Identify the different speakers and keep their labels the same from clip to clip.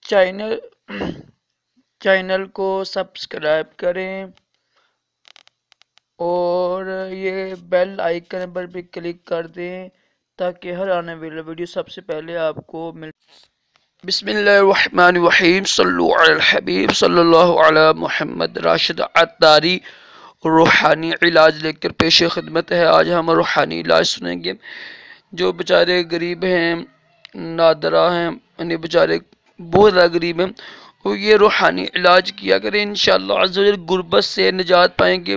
Speaker 1: Channel channel کو subscribe کریں اور یہ بیل آئیکن پر بھی کلک کر دیں تاکہ ہر آنے والی ویڈیو سب سے پہلے آپ کو مل۔ بسم اللہ الرحمن الرحیم، صلو علی الحبیب صلی اللہ علی محمد۔ راشد عطاری روحانی علاج لے کر پیش خدمت ہے۔ آج ہم روحانی علاج سنیں گے۔ جو بیچارے غریب ہیں، نادرہ ہیں، انہیں بیچارے بہت زیادہ غریب ہیں، وہ یہ روحانی علاج کیا کریں، انشاءاللہ عز و جل غربت سے نجات پائیں گے۔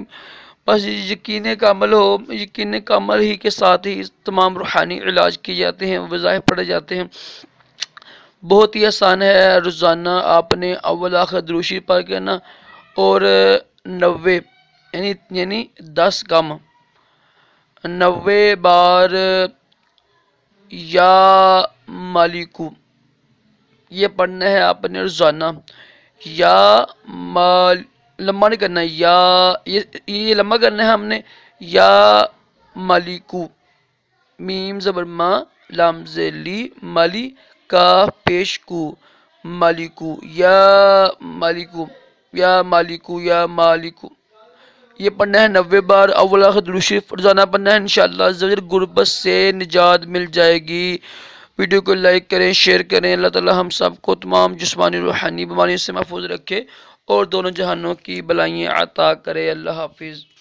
Speaker 1: بس یقین کا عمل ہو، یقین کا عمل ہی کے ساتھ ہی تمام روحانی علاج کیے جاتے ہیں، وظائف پڑھے جاتے ہیں۔ بہت ہی آسان ہے۔ روزانہ آپ نے اول آخر درود شریف پڑھ کرنا اور 90 یعنی 10 کم 90 بار یا مالکو یہ پڑھنا ہے آپ نے روزانہ۔ یا لمبا نہیں کرنا، یا یہ لمبا کرنا ہے ہم نے۔ یا مالکو، میم زبر ما، لام ذیلی، مالی کا پیش کو، مالکو، یا مالکو، یا مالکو، یا مالکو، یہ پڑھنا ہے 90 بار۔ اول آخر درود شریف روزانہ پڑھنا ہے، انشاءاللہ عز و جل غربت سے نجات مل جائے گی۔ ویڈیو کو لائک کریں، شیئر کریں۔ اللہ تعالی ہم سب کو تمام جسمانی روحانی بیماریوں سے محفوظ رکھے اور دونوں جہانوں کی بلائیں عطا کرے۔ اللہ حافظ۔